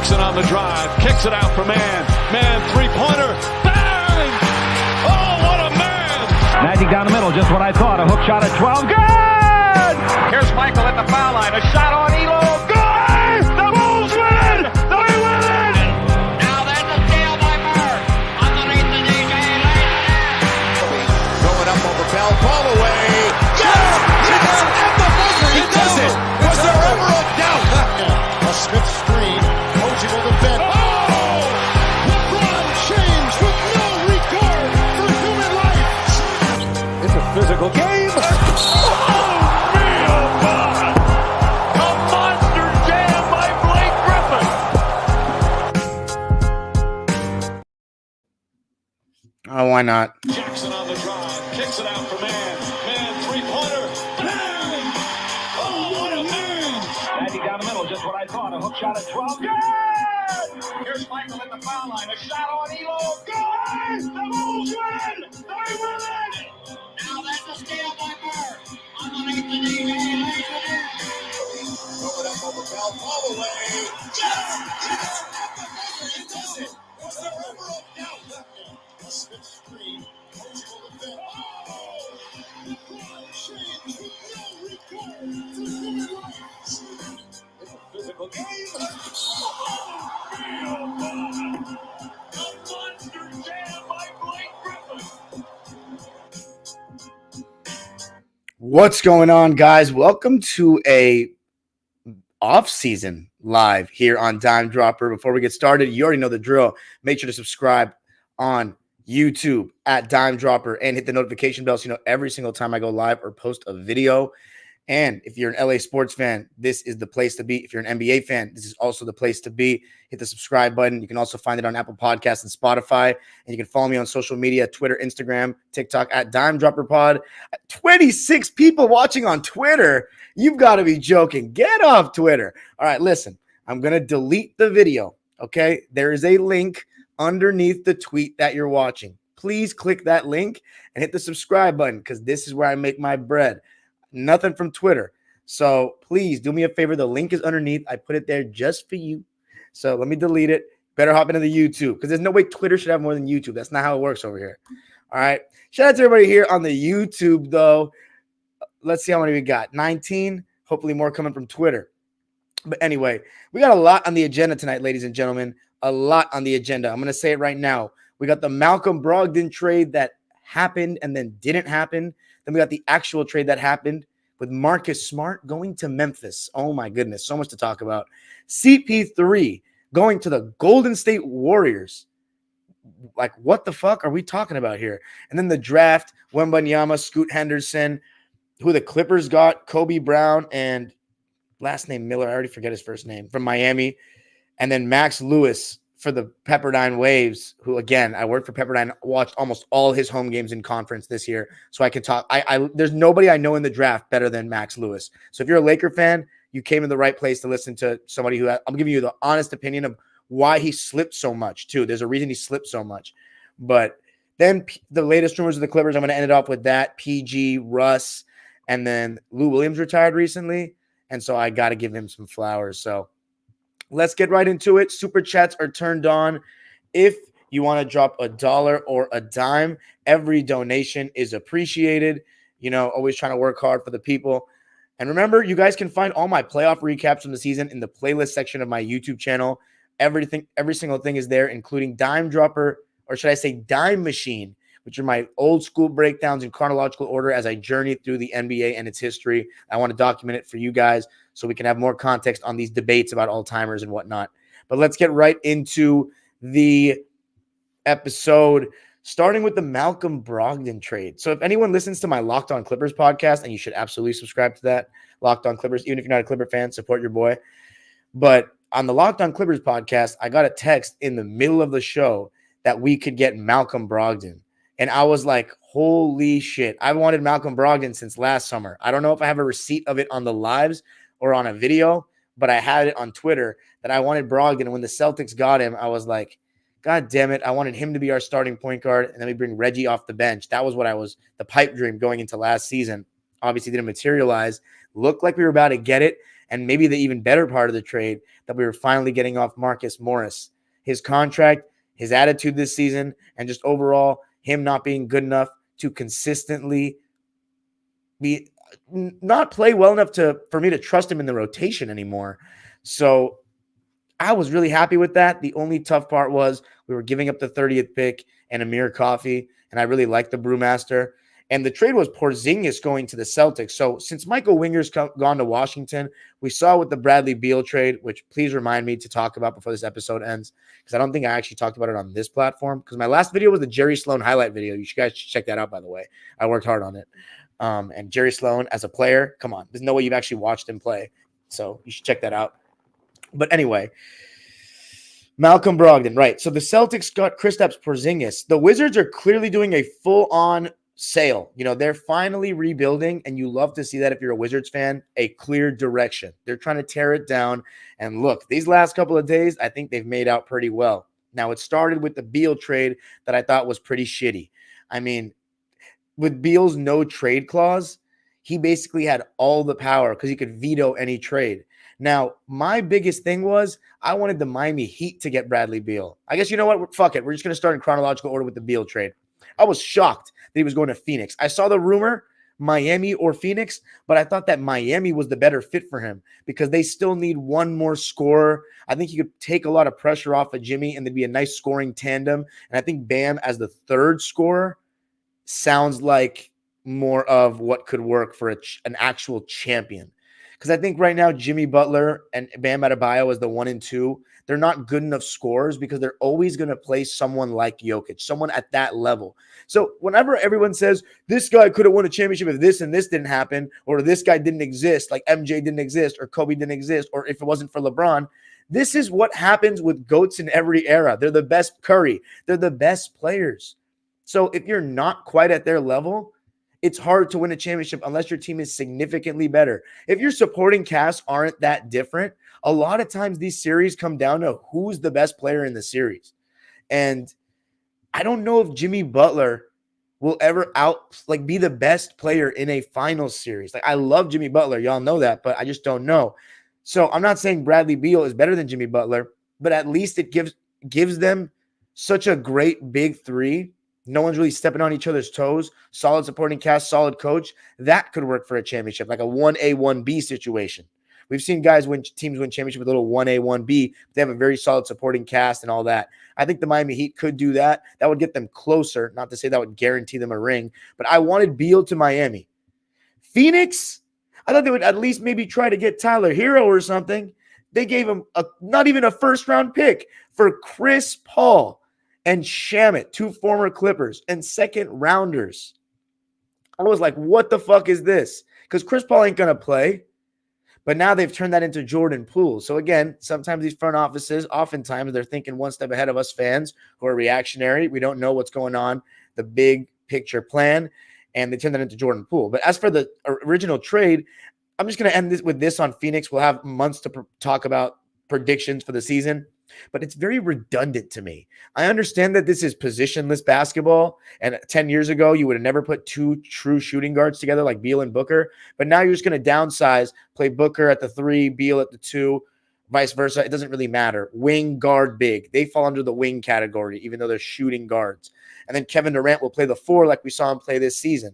Jackson on the drive, kicks it out for man. Man, three-pointer, bang! Oh, what a man! Magic down the middle, just what I thought. A hook shot at 12, good! Here's Michael at the foul line, a shot on Elo, Good! The Bulls win! They win it! Now there's a steal by Murray. Underneath the DJ, Going up over Bell, ball away. Yes! Yes! At the buzzer, he does it! Was there ever a doubt? A Smith screen. Posey will defend. Oh! LeBron James with no regard for human life. It's a physical game. Oh, man, oh, God. A monster jam by Blake Griffin. Oh, why not? Jackson on the drive, kicks it out for man. Man, three-pointer, bang! Oh, what a man! Magic down the middle, just what I thought. A hook shot at 12, good! Here's Michael at the foul line, a shot on Elo, Good! The Bulls win! They win it! Now there's a steal by Murray. Underneath the DJ, Going up over Bell, ball away. Yes! Yes! At the buzzer, he does it. Was there ever a doubt? A Smith screen. Posey will defend. Oh! LeBron James with no regard for human life. It's a physical game. Oh, man, oh, God. A monster jam by Blake Griffin. What's going on, guys? Welcome to a off-season live here on Dime Dropper. Before we get started, you already know the drill. Make sure to subscribe on YouTube at Dime Dropper and hit the notification bell so you know every single time I go live or post a video. And if you're an LA sports fan, this is the place to be. If you're an NBA fan, this is also the place to be. Hit the subscribe button. You can also find it on Apple Podcasts and Spotify. And you can follow me on social media, Twitter, Instagram, TikTok at Dime Dropper Pod. 26 people watching on Twitter. You've got to be joking. Get off Twitter. All right, listen. I'm going to delete the video, okay? There is a link underneath the tweet that you're watching. Please click that link and hit the subscribe button because this is where I make my bread. Nothing from Twitter. So please do me a favor. The link is underneath. I put it there just for you. So let me delete it. Better hop into the YouTube because there's no way Twitter should have more than YouTube. That's not how it works over here. All right. Shout out to everybody here on the YouTube, though. Let's see how many we got. 19. Hopefully more coming from Twitter. But anyway, we got a lot on the agenda tonight, ladies and gentlemen. A lot on the agenda. I'm going to say it right now. We got the Malcolm Brogdon trade that happened and then didn't happen. Then we got the actual trade that happened with Marcus Smart going to Memphis. Oh, my goodness. So much to talk about. CP3 going to the Golden State Warriors. Like, what the fuck are we talking about here? And then the draft, Wembanyama, Scoot Henderson, who the Clippers got, Kobe Brown, and last name Miller. I already forget his first name, from Miami. And then Max Lewis for the Pepperdine Waves, who, again, I worked for Pepperdine, watched almost all his home games in conference this year, so I can talk. There's nobody I know in the draft better than Max Lewis. So if you're a Laker fan, you came in the right place to listen to somebody who I'm giving you the honest opinion of why he slipped so much, too. There's a reason he slipped so much. But then the latest rumors of the Clippers, I'm going to end it off with that. PG, Russ, and then Lou Williams retired recently, and so I got to give him some flowers. So let's get right into it. Super chats are turned on. If you want to drop $1 or a dime, every donation is appreciated. You know, always trying to work hard for the people. And remember, you guys can find all my playoff recaps from the season in the playlist section of my YouTube channel. Every single thing is there, including Dime Dropper, or should I say Dime Machine, which are my old school breakdowns in chronological order as I journey through the NBA and its history. I want to document it for you guys so we can have more context on these debates about all-timers and whatnot. But let's get right into the episode, starting with the Malcolm Brogdon trade. So if anyone listens to my Locked On Clippers podcast, and you should absolutely subscribe to that, Locked On Clippers, even if you're not a Clipper fan, support your boy. But on the Locked On Clippers podcast, I got a text in the middle of the show that we could get Malcolm Brogdon. And I was like, holy shit. I've wanted Malcolm Brogdon since last summer. I don't know if I have a receipt of it on the lives or on a video, but I had it on Twitter that I wanted Brogdon. And when the Celtics got him, I was like, God damn it. I wanted him to be our starting point guard. And then we bring Reggie off the bench. That was what I was, the pipe dream going into last season. Obviously didn't materialize. Looked like we were about to get it. and maybe the even better part of the trade, that we were finally getting off Marcus Morris. His contract, his attitude this season, and just overall him not being good enough to consistently not play well enough for me to trust him in the rotation anymore. So I was really happy with that. The only tough part was we were giving up the 30th pick and Amir Coffey, and I really liked the Brewmaster. And the trade was Porzingis going to the Celtics. So since Michael Winger's gone to Washington, we saw with the Bradley Beal trade, which please remind me to talk about before this episode ends, because I don't think I actually talked about it on this platform, because my last video was the Jerry Sloan highlight video. You guys should check that out, by the way. I worked hard on it. And Jerry Sloan as a player, come on, there's no way you've actually watched him play. So you should check that out. But anyway, Malcolm Brogdon, right. So the Celtics got Kristaps Porzingis. The Wizards are clearly doing a full-on sale. You know, they're finally rebuilding, and you love to see that if you're a Wizards fan, a clear direction. They're trying to tear it down. And look, these last couple of days, I think they've made out pretty well. Now, it started with the Beal trade that I thought was pretty shitty. I mean, with Beal's no trade clause, he basically had all the power because he could veto any trade. Now, my biggest thing was I wanted the Miami Heat to get Bradley Beal. I guess you know what? Fuck it. We're just going to start in chronological order with the Beal trade. I was shocked that he was going to Phoenix. I saw the rumor, Miami or Phoenix, but I thought that Miami was the better fit for him because they still need one more scorer. I think he could take a lot of pressure off of Jimmy, and there'd be a nice scoring tandem. And I think Bam as the third scorer sounds like more of what could work for an actual champion. Because I think right now Jimmy Butler and Bam Adebayo as the 1 and 2, they're not good enough scorers because they're always going to play someone like Jokic, someone at that level. So whenever everyone says this guy could have won a championship if this and this didn't happen, or this guy didn't exist, like MJ didn't exist, or Kobe didn't exist, or if it wasn't for LeBron, this is what happens with GOATs in every era. They're the best Curry. They're the best players. So if you're not quite at their level, it's hard to win a championship unless your team is significantly better. If your supporting cast aren't that different, a lot of times these series come down to who's the best player in the series. And I don't know if Jimmy Butler will ever be the best player in a finals series. Like, I love Jimmy Butler. Y'all know that, but I just don't know. So I'm not saying Bradley Beal is better than Jimmy Butler, but at least it gives them such a great big three. No one's really stepping on each other's toes. Solid supporting cast, solid coach. That could work for a championship, like a 1A, 1B situation. We've seen teams win championship with a little 1A, 1B. They have a very solid supporting cast and all that. I think the Miami Heat could do that. That would get them closer. Not to say that would guarantee them a ring, but I wanted Beal to Miami. Phoenix, I thought they would at least maybe try to get Tyler Hero or something. They gave him not even a first-round pick for Chris Paul and Shamet, 2 former Clippers, and second rounders. I was like, what the fuck is this? Because Chris Paul ain't going to play. But now they've turned that into Jordan Poole. So again, sometimes these front offices, oftentimes they're thinking one step ahead of us fans who are reactionary. We don't know what's going on, the big picture plan, and they turn that into Jordan Poole. But as for the original trade, I'm just going to end this with this on Phoenix. We'll have months to talk about predictions for the season. But it's very redundant to me. I understand that this is positionless basketball, and 10 years ago, you would have never put 2 true shooting guards together like Beal and Booker, but now you're just going to downsize, play Booker at the 3, Beal at the 2, vice versa. It doesn't really matter. Wing, guard, big. They fall under the wing category, even though they're shooting guards. And then Kevin Durant will play the 4 like we saw him play this season.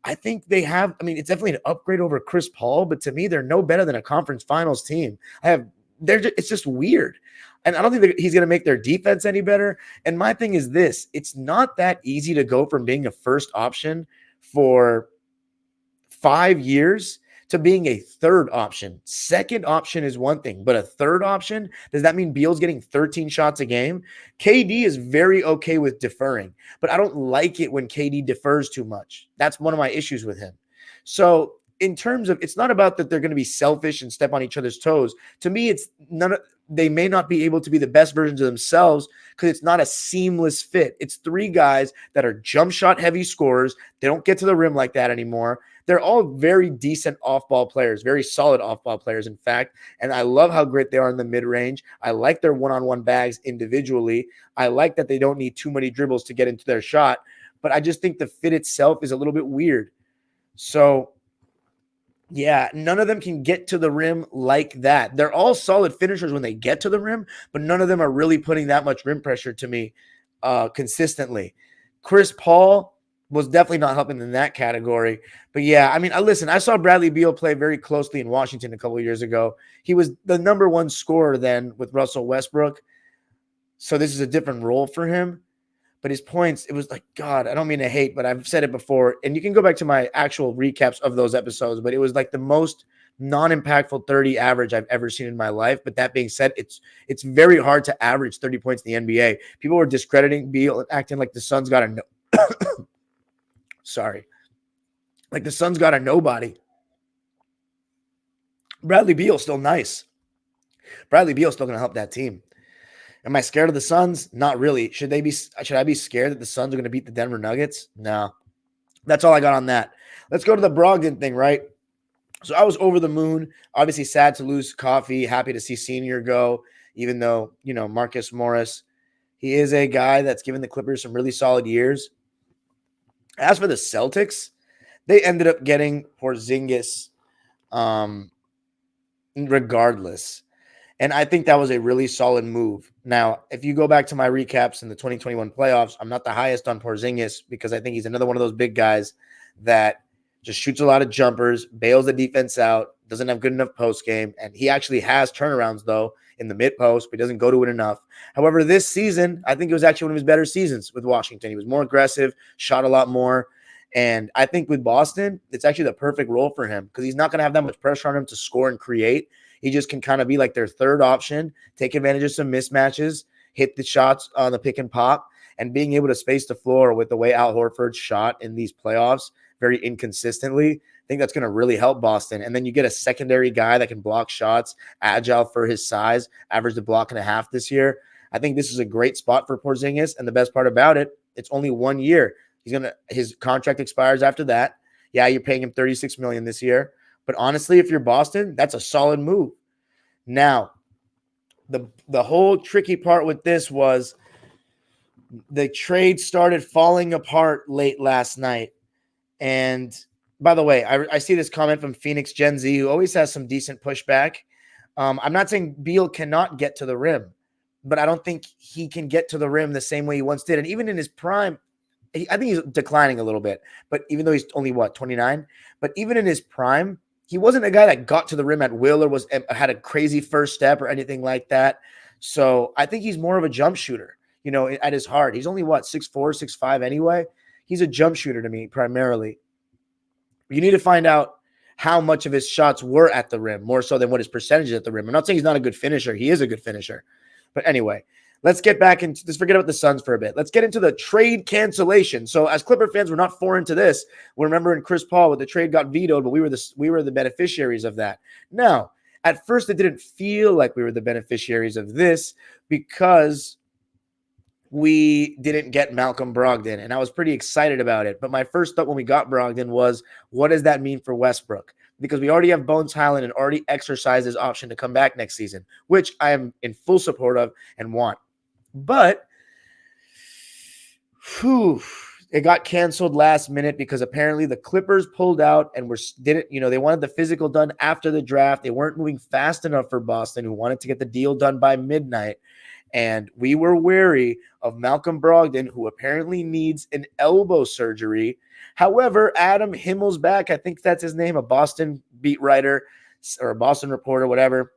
I think it's definitely an upgrade over Chris Paul, but to me, they're no better than a conference finals team. It's just weird. And I don't think he's going to make their defense any better. And my thing is this. It's not that easy to go from being a first option for 5 years to being a third option. Second option is one thing, but a third option, does that mean Beal's getting 13 shots a game? KD is very okay with deferring, but I don't like it when KD defers too much. That's one of my issues with him. So in terms of, it's not about that they're going to be selfish and step on each other's toes. To me, they may not be able to be the best versions of themselves because it's not a seamless fit. It's 3 guys that are jump shot heavy scorers. They don't get to the rim like that anymore. They're all very decent off-ball players, very solid off-ball players, in fact. And I love how great they are in the mid-range. I like their one-on-one bags individually. I like that they don't need too many dribbles to get into their shot. But I just think the fit itself is a little bit weird. So Yeah, none of them can get to the rim like that. They're all solid finishers when they get to the rim, but none of them are really putting that much rim pressure to me consistently. Chris Paul was definitely not helping in that category. But yeah, I mean, listen, I saw Bradley Beal play very closely in Washington a couple of years ago. He was the number one scorer then with Russell Westbrook. So this is a different role for him. But his points, it was like, God, I don't mean to hate, but I've said it before. And you can go back to my actual recaps of those episodes, but it was like the most non-impactful 30 average I've ever seen in my life. But that being said, it's very hard to average 30 points in the NBA. People were discrediting Beal and acting like the Suns got a sorry. Like the Suns got a nobody. Bradley Beal's still nice. Bradley Beal's still going to help that team. Am I scared of the Suns? Not really. Should I be scared that the Suns are going to beat the Denver Nuggets? No. That's all I got on that. Let's go to the Brogdon thing, right? So I was over the moon. Obviously sad to lose Coffey. Happy to see Senior go, even though, Marcus Morris, he is a guy that's given the Clippers some really solid years. As for the Celtics, they ended up getting Porzingis regardless. And I think that was a really solid move. Now, if you go back to my recaps in the 2021 playoffs, I'm not the highest on Porzingis because I think he's another one of those big guys that just shoots a lot of jumpers, bails the defense out, doesn't have good enough post game. And he actually has turnarounds, though, in the mid post, but he doesn't go to it enough. However, this season, I think it was actually one of his better seasons with Washington. He was more aggressive, shot a lot more. And I think with Boston, it's actually the perfect role for him because he's not going to have that much pressure on him to score and create. He just can kind of be like their third option, take advantage of some mismatches, hit the shots on the pick and pop, and being able to space the floor with the way Al Horford shot in these playoffs very inconsistently. I think that's going to really help Boston. And then you get a secondary guy that can block shots, agile for his size, averaged a block and a half this year. I think this is a great spot for Porzingis. And the best part about it, it's only 1 year. His contract expires after that. Yeah, you're paying him $36 million this year. But honestly, if you're Boston, that's a solid move. Now, the whole tricky part with this was the trade started falling apart late last night. And by the way, I see this comment from Phoenix Gen Z, who always has some decent pushback. I'm not saying Beal cannot get to the rim, but I don't think he can get to the rim the same way he once did. And even in his prime, I think he's declining a little bit. But even though he's only, 29? But even in his prime, he wasn't a guy that got to the rim at will or had a crazy first step or anything like that. So I think he's more of a jump shooter, at his heart. He's only 6'4", 6'5" anyway. He's a jump shooter to me primarily. You need to find out how much of his shots were at the rim, more so than what his percentage is at the rim. I'm not saying he's not a good finisher. He is a good finisher. But anyway, let's get back into – let's forget about the Suns for a bit. Let's get into the trade cancellation. So as Clipper fans, we're not foreign to this. We're remembering Chris Paul when the trade got vetoed, but we were the beneficiaries of that. Now, at first it didn't feel like we were the beneficiaries of this because we didn't get Malcolm Brogdon, and I was pretty excited about it. But my first thought when we got Brogdon was, what does that mean for Westbrook? Because we already have Bones Highland and already exercised his option to come back next season, which I am in full support of and want. But it got canceled last minute because apparently the Clippers pulled out and they wanted the physical done after the draft. They weren't moving fast enough for Boston, who wanted to get the deal done by midnight. And we were wary of Malcolm Brogdon, who apparently needs an elbow surgery. However, Adam Himmelsbach, I think that's his name, a Boston beat writer or a Boston reporter, whatever,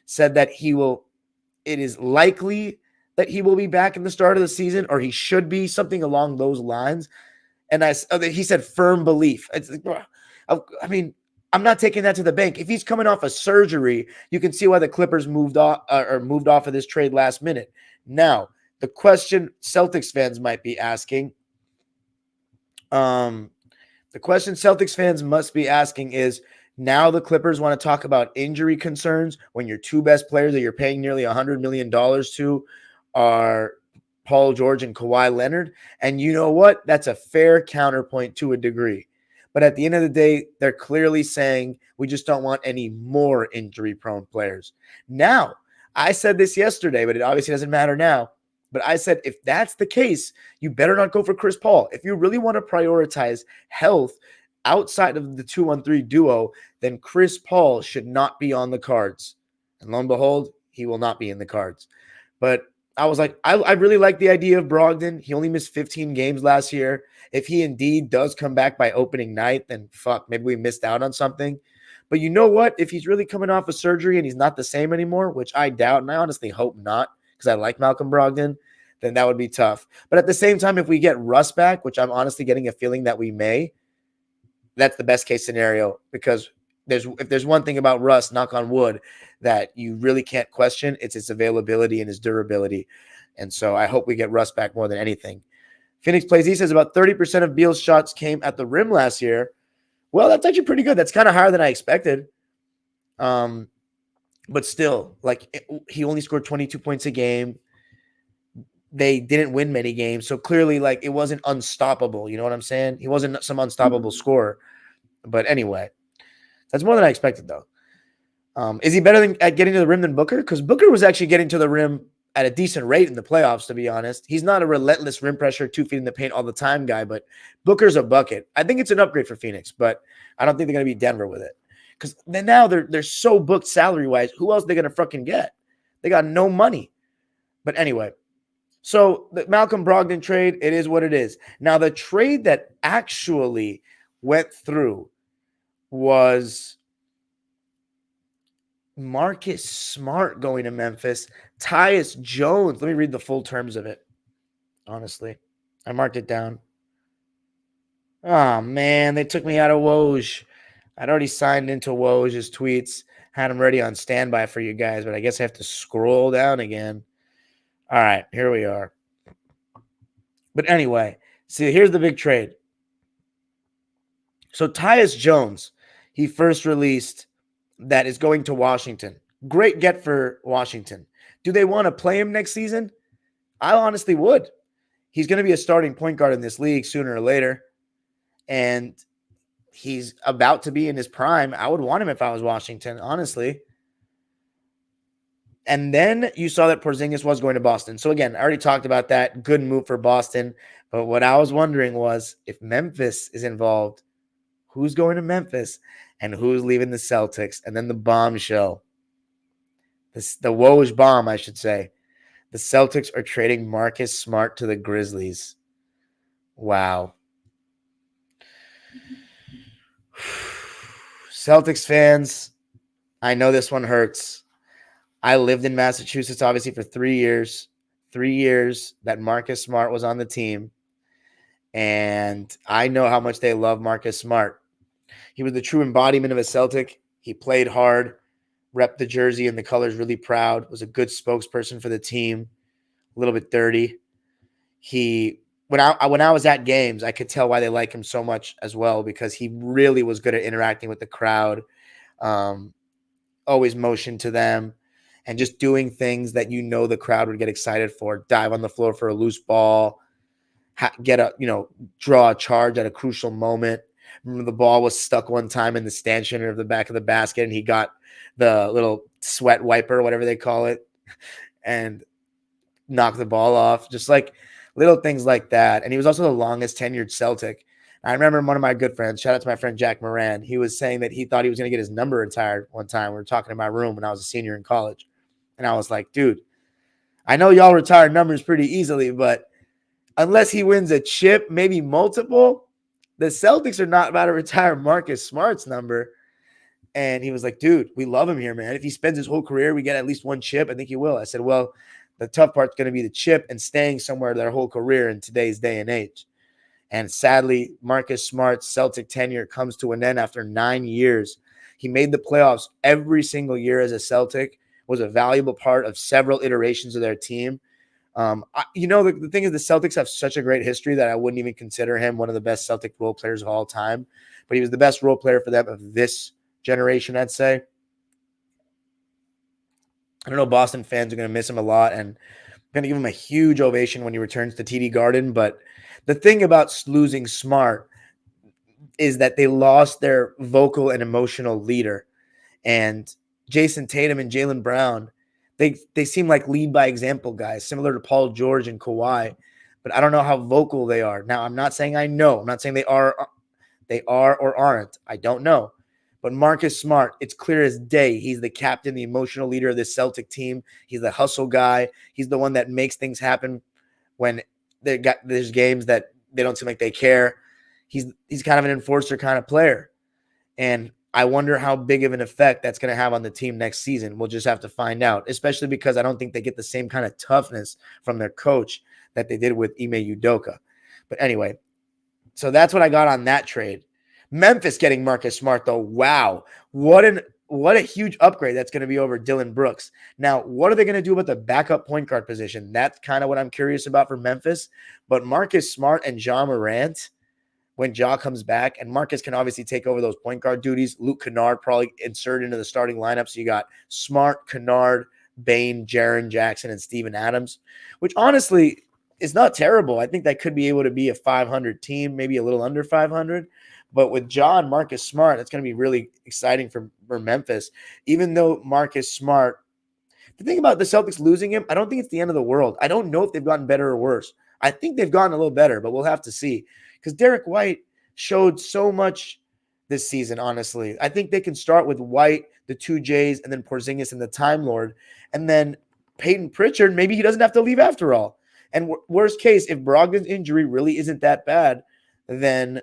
said that it is likely that he will be back in the start of the season, or he should be, something along those lines. And he said firm belief. I'm not taking that to the bank. If he's coming off a surgery, you can see why the Clippers moved off of this trade last minute. Now, the question Celtics fans might be asking, is, now the Clippers want to talk about injury concerns when your two best players that you're paying nearly $100 million to are Paul George and Kawhi Leonard. And you know what? That's a fair counterpoint to a degree. But at the end of the day, they're clearly saying we just don't want any more injury-prone players. Now, I said this yesterday, but it obviously doesn't matter now. But I said, if that's the case, you better not go for Chris Paul. If you really want to prioritize health outside of the 2-on-3 duo, then Chris Paul should not be on the cards. And lo and behold, he will not be in the cards. But I was like, I really like the idea of Brogdon. He only missed 15 games last year. If he indeed does come back by opening night, then fuck, maybe we missed out on something. But you know what? If he's really coming off of surgery and he's not the same anymore, which I doubt, and I honestly hope not, because I like Malcolm Brogdon, then that would be tough. But at the same time, if we get Russ back, which I'm honestly getting a feeling that we may, that's the best case scenario, because if there's one thing about Russ, knock on wood, that you really can't question, it's his availability and his durability. And so I hope we get Russ back more than anything. Phoenix Plays, he says about 30% of Beal's shots came at the rim last year. Well, that's actually pretty good. That's kind of higher than I expected. But still, like, he only scored 22 points a game. They didn't win many games. So clearly, like, it wasn't unstoppable. You know what I'm saying? He wasn't some unstoppable scorer. But anyway, that's more than I expected, though. Is he better at getting to the rim than Booker? Because Booker was actually getting to the rim at a decent rate in the playoffs, to be honest. He's not a relentless rim pressure, 2 feet in the paint all the time guy, but Booker's a bucket. I think it's an upgrade for Phoenix, but I don't think they're going to be Denver with it. Because then now they're so booked salary-wise. Who else are they going to fucking get? They got no money. But anyway, so the Malcolm Brogdon trade, it is what it is. Now, the trade that actually went through was Marcus Smart going to Memphis, Tyus Jones. Let me read the full terms of it. Honestly, I marked it down. Oh, man, they took me out of Woj. I'd already signed into Woj's tweets, had them ready on standby for you guys, but I guess I have to scroll down again. All right, here we are. But anyway, see, here's the big trade. So Tyus Jones, he first released that is going to Washington. Great get for Washington. Do they want to play him next season? I honestly would. He's going to be a starting point guard in this league sooner or later. And he's about to be in his prime. I would want him if I was Washington, honestly. And then you saw that Porzingis was going to Boston. So again, I already talked about that. Good move for Boston. But what I was wondering was, if Memphis is involved, who's going to Memphis and who's leaving the Celtics? And then the bombshell, the Woj bomb, I should say. The Celtics are trading Marcus Smart to the Grizzlies. Wow. Celtics fans, I know this one hurts. I lived in Massachusetts, obviously, for 3 years. 3 years that Marcus Smart was on the team. And I know how much they love Marcus Smart. He was the true embodiment of a Celtic. He played hard, repped the jersey and the colors really proud, was a good spokesperson for the team, a little bit dirty. When I was at games, I could tell why they like him so much as well, because he really was good at interacting with the crowd, always motioned to them, and just doing things that the crowd would get excited for. Dive on the floor for a loose ball, draw a charge at a crucial moment. Remember, the ball was stuck one time in the stanchion of the back of the basket, and he got the little sweat wiper, whatever they call it, and knocked the ball off. Just like little things like that. And he was also the longest tenured Celtic. I remember one of my good friends, shout out to my friend Jack Moran, he was saying that he thought he was going to get his number retired one time. We were talking in my room when I was a senior in college. And I was like, dude, I know y'all retire numbers pretty easily, but unless he wins a chip, maybe multiple, the Celtics are not about to retire Marcus Smart's number. And he was like, dude, we love him here, man. If he spends his whole career, we get at least one chip. I think he will. I said, well, the tough part's going to be the chip and staying somewhere their whole career in today's day and age. And sadly, Marcus Smart's Celtic tenure comes to an end after 9 years. He made the playoffs every single year as a Celtic, was a valuable part of several iterations of their team. The thing is, the Celtics have such a great history that I wouldn't even consider him one of the best Celtic role players of all time. But he was the best role player for them of this generation, I'd say. I don't know, Boston fans are going to miss him a lot, and I'm going to give him a huge ovation when he returns to TD Garden. But the thing about losing Smart is that they lost their vocal and emotional leader. And Jason Tatum and Jaylen Brown, they seem like lead by example guys, similar to Paul George and Kawhi. But I don't know how vocal they are. Now, I'm not saying I know. I'm not saying they are They are or aren't. I don't know. But Marcus Smart, it's clear as day. He's the captain, the emotional leader of this Celtic team. He's the hustle guy. He's the one that makes things happen when there's games that they don't seem like they care. He's kind of an enforcer kind of player. And I wonder how big of an effect that's going to have on the team next season. We'll just have to find out, especially because I don't think they get the same kind of toughness from their coach that they did with Ime Udoka. But anyway, so that's what I got on that trade. Memphis getting Marcus Smart, though. Wow. What a huge upgrade that's going to be over Dillon Brooks. Now, what are they going to do about the backup point guard position? That's kind of what I'm curious about for Memphis. But Marcus Smart and Ja Morant, when Ja comes back, and Marcus can obviously take over those point guard duties. Luke Kennard probably inserted into the starting lineup. So you got Smart, Kennard, Bane, Jaren Jackson, and Steven Adams, which honestly is not terrible. I think that could be able to be a 500 team, maybe a little under 500. But with Ja and Marcus Smart, that's going to be really exciting for Memphis. Even though Marcus Smart, the thing about the Celtics losing him, I don't think it's the end of the world. I don't know if they've gotten better or worse. I think they've gotten a little better, but we'll have to see. Because Derek White showed so much this season, honestly. I think they can start with White, the two J's, and then Porzingis and the Time Lord. And then Peyton Pritchard, maybe he doesn't have to leave after all. And worst case, if Brogdon's injury really isn't that bad, then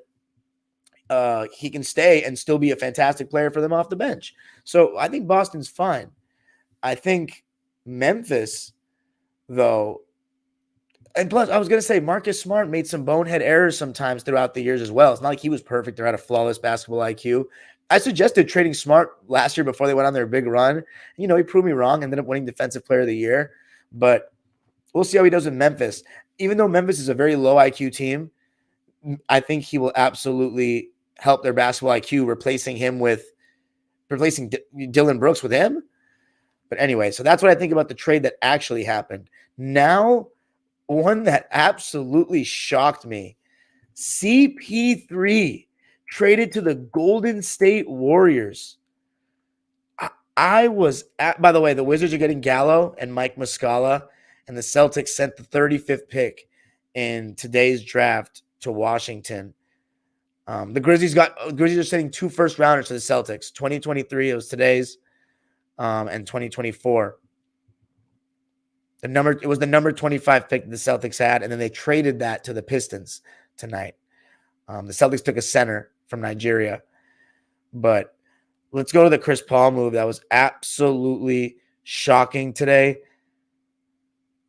he can stay and still be a fantastic player for them off the bench. So I think Boston's fine. I think Memphis, though, and plus I was going to say Marcus Smart made some bonehead errors sometimes throughout the years as well. It's not like he was perfect or had a flawless basketball IQ. I suggested trading Smart last year before they went on their big run. He proved me wrong, ended up winning Defensive Player of the Year. But we'll see how he does with Memphis. Even though Memphis is a very low IQ team, I think he will absolutely help their basketball IQ, replacing Dillon Brooks with him. But anyway, so that's what I think about the trade that actually happened. Now, one that absolutely shocked me. CP3 traded to the Golden State Warriors. By the way, the Wizards are getting Gallo and Mike Muscala, and the Celtics sent the 35th pick in today's draft to Washington. The Grizzlies are sending 2 first-rounders to the Celtics. 2023, it was today's, and 2024. It was the number 25 pick that the Celtics had, and then they traded that to the Pistons tonight. The Celtics took a center from Nigeria. But let's go to the Chris Paul move. That was absolutely shocking today.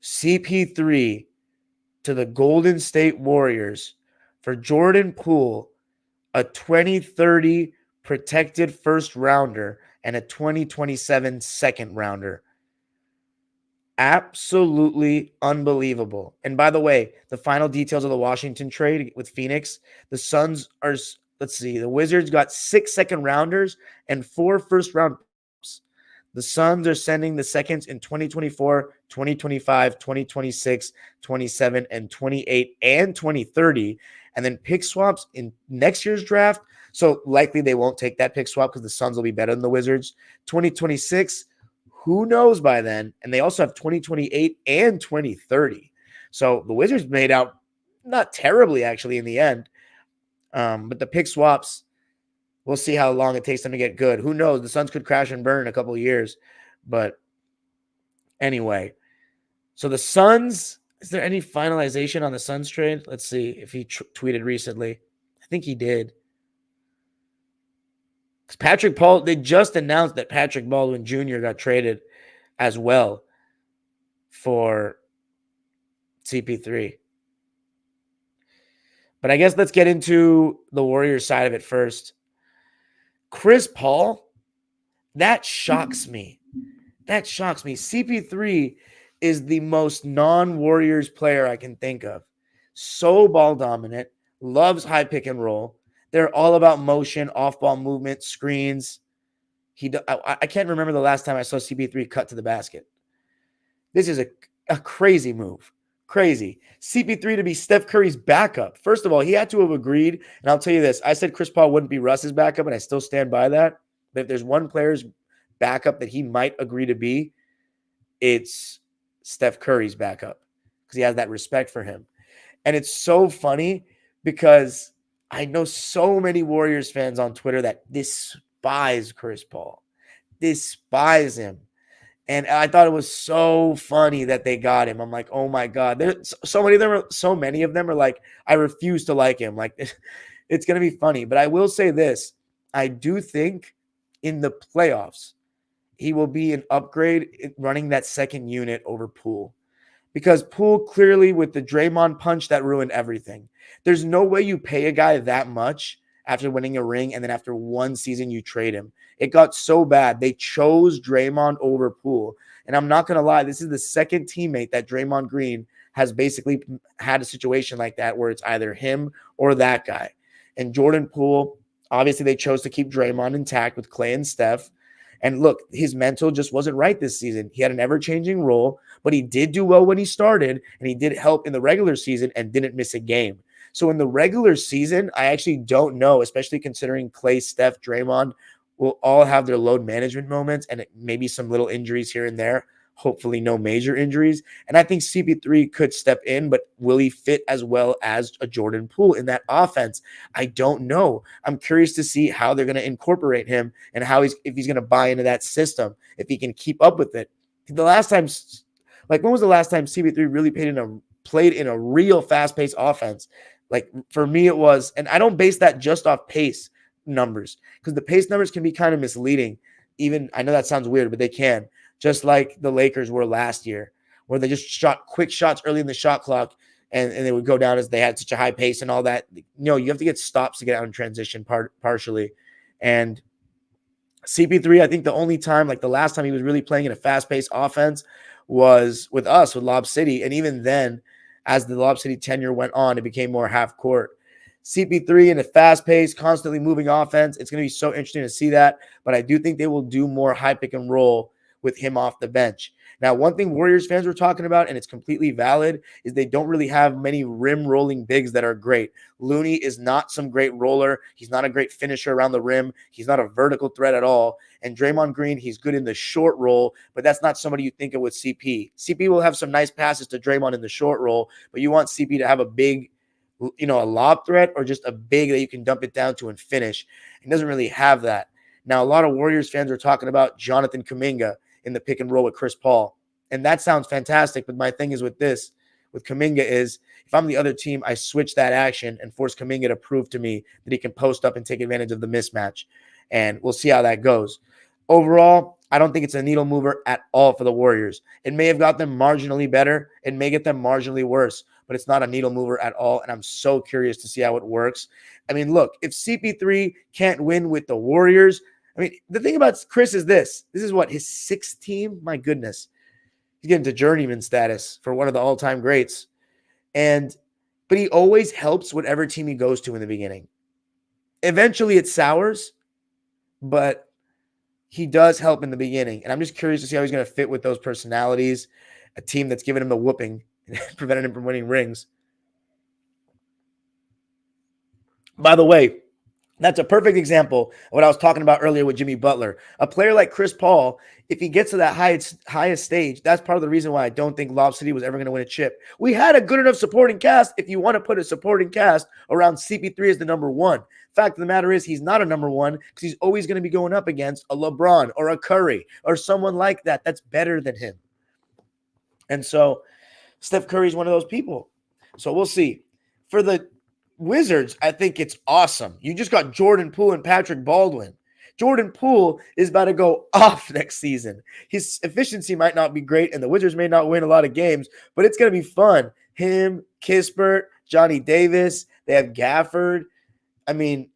CP3 to the Golden State Warriors for Jordan Poole, a 2030 protected first rounder and a 2027 second rounder. Absolutely unbelievable. And by the way, the final details of the Washington trade with Phoenix, the Suns are, the Wizards got 6 second rounders and 4 first round picks. The Suns are sending the seconds in 2024, 2025, 2026, 27, and 28, and 2030, and then pick swaps in next year's draft. So likely they won't take that pick swap because the Suns will be better than the Wizards. 2026, who knows by then? And they also have 2028 and 2030. So the Wizards made out not terribly, actually, in the end. But the pick swaps, we'll see how long it takes them to get good. Who knows? The Suns could crash and burn in a couple of years. But anyway, so the Suns, is there any finalization on the Suns trade? Let's see if he tweeted recently. I think he did. Because they just announced that Patrick Baldwin Jr. got traded as well for CP3. But I guess let's get into the Warriors side of it first. Chris Paul, that shocks me. That shocks me. CP3 is the most non-Warriors player I can think of. So ball dominant, loves high pick and roll. They're all about motion, off-ball movement, screens. I can't remember the last time I saw CP3 cut to the basket. This is a crazy move. Crazy. CP3 to be Steph Curry's backup. First of all, he had to have agreed, and I'll tell you this. I said Chris Paul wouldn't be Russ's backup, and I still stand by that. But if there's one player's backup that he might agree to be, it's Steph Curry's backup because he has that respect for him. And it's so funny because I know so many Warriors fans on Twitter that despise Chris Paul, despise him. And I thought it was so funny that they got him. I'm like, oh my God. There's so many of them are like, I refuse to like him. Like, it's going to be funny. But I will say this. I do think in the playoffs, he will be an upgrade running that second unit over Poole. Because Poole clearly with the Draymond punch that ruined everything. There's no way you pay a guy that much after winning a ring and then after one season you trade him. It got so bad. They chose Draymond over Poole. And I'm not going to lie, this is the second teammate that Draymond Green has basically had a situation like that where it's either him or that guy. And Jordan Poole, obviously they chose to keep Draymond intact with Clay and Steph. And look, his mental just wasn't right this season. He had an ever-changing role, but he did do well when he started, and he did help in the regular season and didn't miss a game. So in the regular season, I actually don't know, especially considering Clay, Steph, Draymond will all have their load management moments and maybe some little injuries here and there. Hopefully no major injuries. And I think CP3 could step in, but will he fit as well as a Jordan Poole in that offense? I don't know. I'm curious to see how they're going to incorporate him and if he's going to buy into that system, if he can keep up with it. The last time, like when was the last time CP3 really played in a real fast-paced offense? Like for me it was, and I don't base that just off pace numbers because the pace numbers can be kind of misleading. Even, I know that sounds weird, but they can. Just like the Lakers were last year, where they just shot quick shots early in the shot clock and they would go down as they had such a high pace and all that. No, you have to get stops to get out in transition partially. And CP3, I think the only time, like the last time he was really playing in a fast-paced offense was with us, with Lob City. And even then, as the Lob City tenure went on, it became more half-court. CP3 in a fast-paced, constantly moving offense, it's going to be so interesting to see that. But I do think they will do more high pick and roll with him off the bench. Now, one thing Warriors fans were talking about, and it's completely valid, is they don't really have many rim rolling bigs that are great. Looney is not some great roller. He's not a great finisher around the rim. He's not a vertical threat at all. And Draymond Green, he's good in the short roll, but that's not somebody you think of with CP. CP will have some nice passes to Draymond in the short roll, but you want CP to have a big, a lob threat or just a big that you can dump it down to and finish. He doesn't really have that. Now, a lot of Warriors fans are talking about Jonathan Kuminga in the pick and roll with Chris Paul. And that sounds fantastic. But my thing is with Kuminga is if I'm the other team, I switch that action and force Kuminga to prove to me that he can post up and take advantage of the mismatch. And we'll see how that goes. Overall, I don't think it's a needle mover at all for the Warriors. It may have got them marginally better. It may get them marginally worse, but it's not a needle mover at all. And I'm so curious to see how it works. I mean, look, if CP3 can't win with the Warriors, I mean, the thing about Chris is this is what, his sixth team? My goodness. He's getting to journeyman status for one of the all-time greats. But he always helps whatever team he goes to in the beginning. Eventually it sours, but he does help in the beginning. And I'm just curious to see how he's going to fit with those personalities, a team that's giving him the whooping and preventing him from winning rings. By the way, that's a perfect example of what I was talking about earlier with Jimmy Butler. A player like Chris Paul, if he gets to that highest stage, that's part of the reason why I don't think Lob City was ever going to win a chip. We had a good enough supporting cast if you want to put a supporting cast around CP3 as the number one. Fact of the matter is he's not a number one because he's always going to be going up against a LeBron or a Curry or someone like that that's better than him. And so Steph Curry is one of those people. So we'll see. For the Wizards, I think it's awesome. You just got Jordan Poole and Patrick Baldwin. Jordan Poole is about to go off next season. His efficiency might not be great, and the Wizards may not win a lot of games, but it's going to be fun. Him, Kispert, Johnny Davis, they have Gafford. I mean,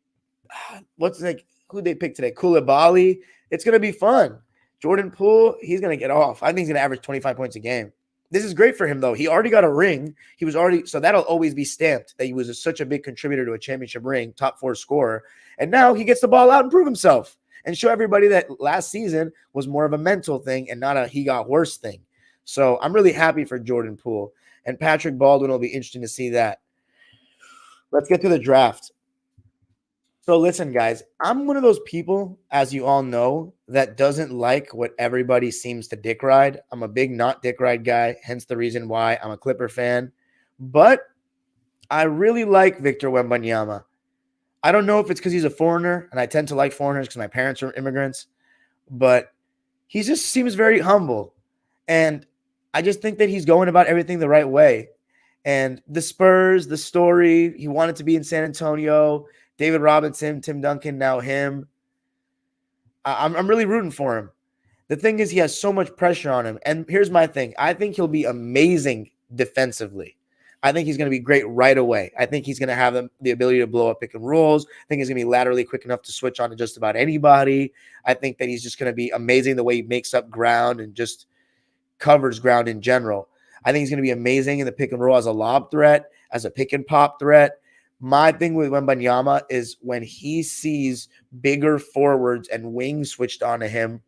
who'd they pick today? Koulibaly. It's going to be fun. Jordan Poole, he's going to get off. I think he's going to average 25 points a game. This is great for him, though. He already got a ring. So that'll always be stamped that he was such a big contributor to a championship ring, top 4 scorer. And now he gets the ball out and prove himself and show everybody that last season was more of a mental thing and not a he got worse thing. So I'm really happy for Jordan Poole. And Patrick Baldwin will be interesting to see that. Let's get to the draft. So listen, guys, I'm one of those people, as you all know, that doesn't like what everybody seems to dick ride. I'm a big not dick ride guy, hence the reason why I'm a Clipper fan. But I really like Victor Wembanyama. I don't know if it's because he's a foreigner, and I tend to like foreigners because my parents are immigrants, but he just seems very humble. And I just think that he's going about everything the right way. And the Spurs, the story, he wanted to be in San Antonio, David Robinson, Tim Duncan, now him. I'm really rooting for him. The thing is, he has so much pressure on him. And here's my thing. I think he'll be amazing defensively. I think he's going to be great right away. I think he's going to have the ability to blow up pick and rolls. I think he's going to be laterally quick enough to switch on to just about anybody. I think that he's just going to be amazing the way he makes up ground and just covers ground in general. I think he's going to be amazing in the pick and roll as a lob threat, as a pick and pop threat. My thing with Wembanyama is when he sees bigger forwards and wings switched onto him,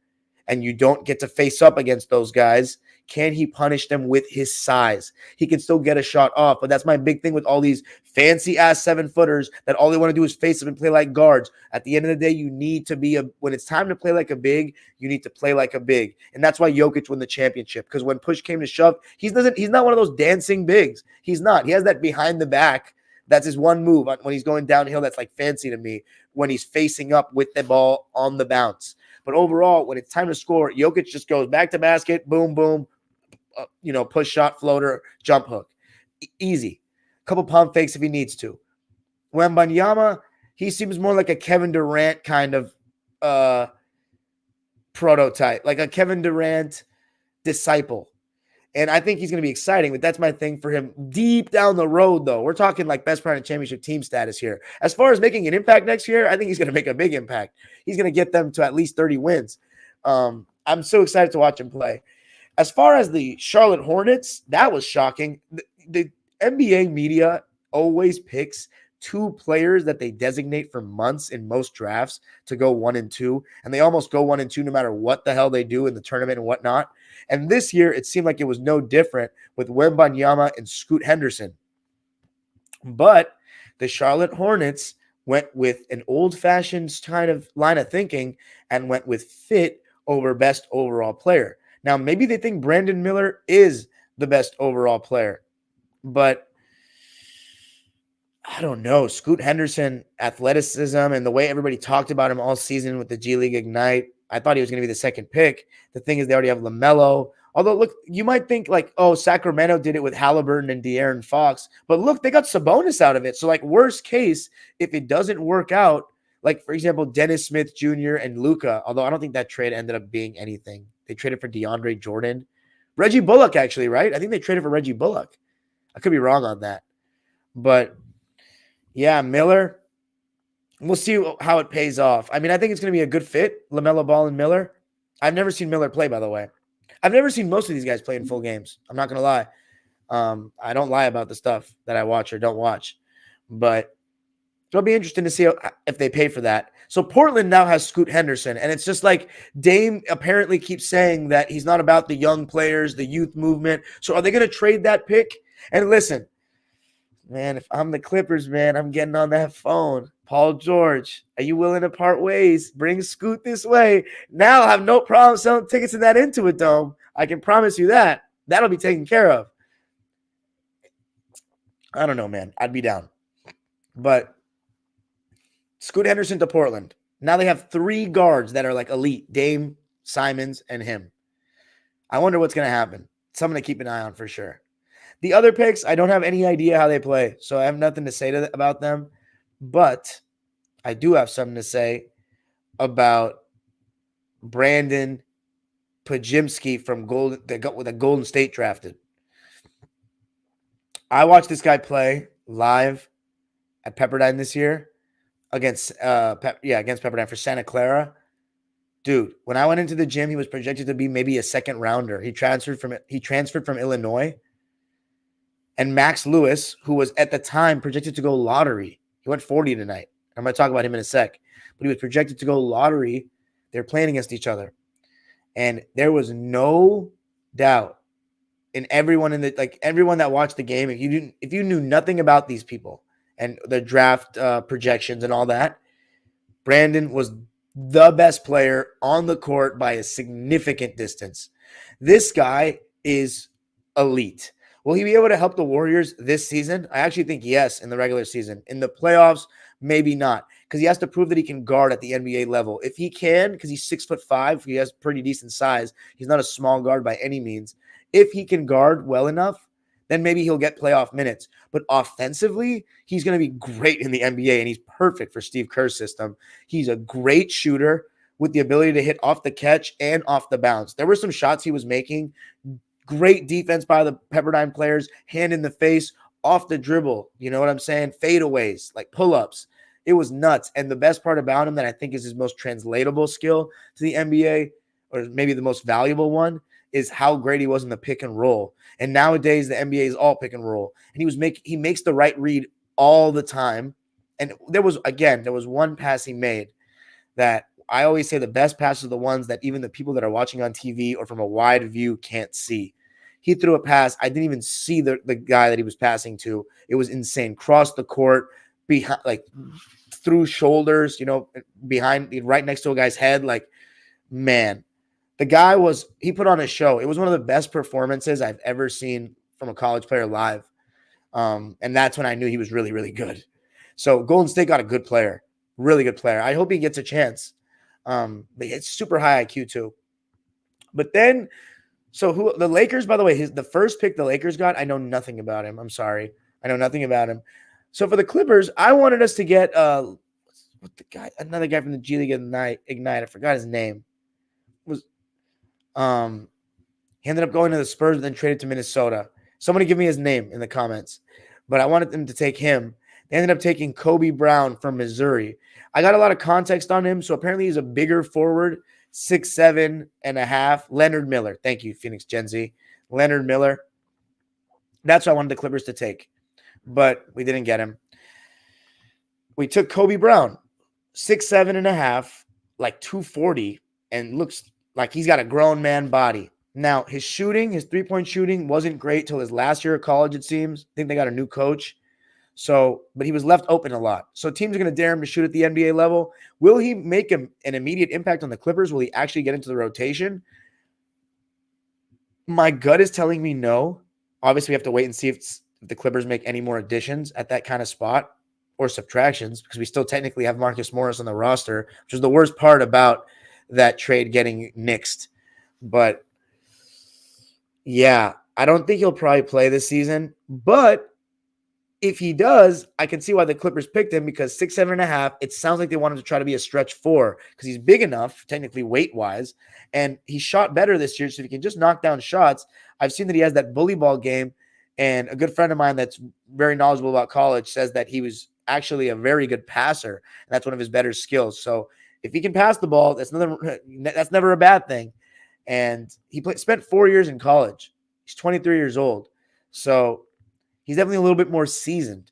and you don't get to face up against those guys, can he punish them with his size? He can still get a shot off, but that's my big thing with all these fancy-ass 7-footers that all they want to do is face up and play like guards. At the end of the day, you need to be when it's time to play like a big, you need to play like a big. And that's why Jokic won the championship, because when push came to shove, he's not one of those dancing bigs. He's not. He has that behind the back. That's his one move when he's going downhill. That's like fancy to me when he's facing up with the ball on the bounce. But overall, when it's time to score, Jokic just goes back to basket, boom, boom, push shot, floater, jump hook. Easy. A couple pump fakes if he needs to. Wembanyama, he seems more like a Kevin Durant kind of prototype, like a Kevin Durant disciple. And I think he's going to be exciting, but that's my thing for him deep down the road, though. We're talking like best player in championship team status here. As far as making an impact next year, I think he's going to make a big impact. He's going to get them to at least 30 wins. I'm so excited to watch him play. As far as the Charlotte Hornets, that was shocking. The NBA media always picks 2 players that they designate for months in most drafts to go 1 and 2, and they almost go 1 and 2 no matter what the hell they do in the tournament and whatnot. And this year, it seemed like it was no different with Wembanyama and Scoot Henderson. But the Charlotte Hornets went with an old-fashioned kind of line of thinking and went with fit over best overall player. Now, maybe they think Brandon Miller is the best overall player, but I don't know. Scoot Henderson, athleticism, and the way everybody talked about him all season with the G League Ignite, I thought he was going to be the second pick. The thing is, they already have LaMelo. Although, look, you might think like, oh, Sacramento did it with Halliburton and De'Aaron Fox. But look, they got Sabonis out of it. So, like, worst case, if it doesn't work out, like, for example, Dennis Smith Jr. and Luka, although I don't think that trade ended up being anything. They traded for DeAndre Jordan. Reggie Bullock, actually, right? I think they traded for Reggie Bullock. I could be wrong on that. But, yeah, Miller, we'll see how it pays off. I mean, I think it's going to be a good fit, LaMelo Ball and Miller. I've never seen Miller play, by the way. I've never seen most of these guys play in full games. I'm not going to lie. I don't lie about the stuff that I watch or don't watch. But it'll be interesting to see if they pay for that. So Portland now has Scoot Henderson, and it's just like Dame apparently keeps saying that he's not about the young players, the youth movement. So are they going to trade that pick? And listen, man, if I'm the Clippers, man, I'm getting on that phone. Paul George, are you willing to part ways? Bring Scoot this way. Now I'll have no problem selling tickets in that Intuit Dome. I can promise you that. That'll be taken care of. I don't know, man. I'd be down. But Scoot Henderson to Portland. Now they have 3 guards that are like elite. Dame, Simons, and him. I wonder what's going to happen. Something to keep an eye on for sure. The other picks, I don't have any idea how they play, so I have nothing to say about them. But I do have something to say about Brandon Podziemski from the Golden State drafted. I watched this guy play live at Pepperdine this year against Pepperdine for Santa Clara. Dude, when I went into the gym, he was projected to be maybe a second rounder. He transferred from Illinois. And Max Lewis, who was at the time projected to go lottery, he went 40 tonight. I'm going to talk about him in a sec. But he was projected to go lottery. They're playing against each other. And there was no doubt in everyone that watched the game, if you knew nothing about these people and the draft projections and all that, Brandon was the best player on the court by a significant distance. This guy is elite. Will he be able to help the Warriors this season? I actually think yes in the regular season. In the playoffs, maybe not, because he has to prove that he can guard at the NBA level. If he can, because he's 6'5", he has pretty decent size. He's not a small guard by any means. If he can guard well enough, then maybe he'll get playoff minutes. But offensively, he's going to be great in the NBA, and he's perfect for Steve Kerr's system. He's a great shooter with the ability to hit off the catch and off the bounce. There were some shots he was making. Great defense by the Pepperdine players, hand in the face, off the dribble. You know what I'm saying? Fadeaways, like pull-ups. It was nuts. And the best part about him that I think is his most translatable skill to the NBA, or maybe the most valuable one, is how great he was in the pick and roll. And nowadays the NBA is all pick and roll. And he makes the right read all the time. And there was one pass he made that I always say the best passes are the ones that even the people that are watching on TV or from a wide view can't see. He threw a pass. I didn't even see the guy that he was passing to. It was insane. Crossed the court, behind, like through shoulders, behind, right next to a guy's head. Like, man, the guy he put on a show. It was one of the best performances I've ever seen from a college player live. And that's when I knew he was really, really good. So Golden State got a good player, really good player. I hope he gets a chance. But it's super high IQ too. But then, so the Lakers, by the way, the first pick the Lakers got, I know nothing about him. I'm sorry. I know nothing about him. So for the Clippers, I wanted us to get another guy from the G League Ignite. I forgot his name. He ended up going to the Spurs and then traded to Minnesota. Somebody give me his name in the comments. But I wanted them to take him. They ended up taking Kobe Brown from Missouri. I got a lot of context on him. So apparently he's a bigger forward, 6'7.5". Leonard Miller. Thank you, Phoenix Gen Z. Leonard Miller. That's what I wanted the Clippers to take. But we didn't get him. We took Kobe Brown, 6'7.5", like 240, and looks like he's got a grown man body. Now, his three-point shooting wasn't great till his last year of college, it seems. I think they got a new coach. But he was left open a lot. So teams are going to dare him to shoot at the NBA level. Will he make an immediate impact on the Clippers? Will he actually get into the rotation? My gut is telling me no. Obviously, we have to wait and see if the Clippers make any more additions at that kind of spot or subtractions, because we still technically have Marcus Morris on the roster, which is the worst part about that trade getting nixed. But yeah, I don't think he'll probably play this season. But if he does, I can see why the Clippers picked him, because 6'7.5", it sounds like they wanted to try to be a stretch 4 because he's big enough, technically weight-wise, and he shot better this year, so if he can just knock down shots. I've seen that he has that bully ball game, and a good friend of mine that's very knowledgeable about college says that he was actually a very good passer, and that's one of his better skills. So if he can pass the ball, that's never a bad thing. And he spent 4 years in college. He's 23 years old. So he's definitely a little bit more seasoned,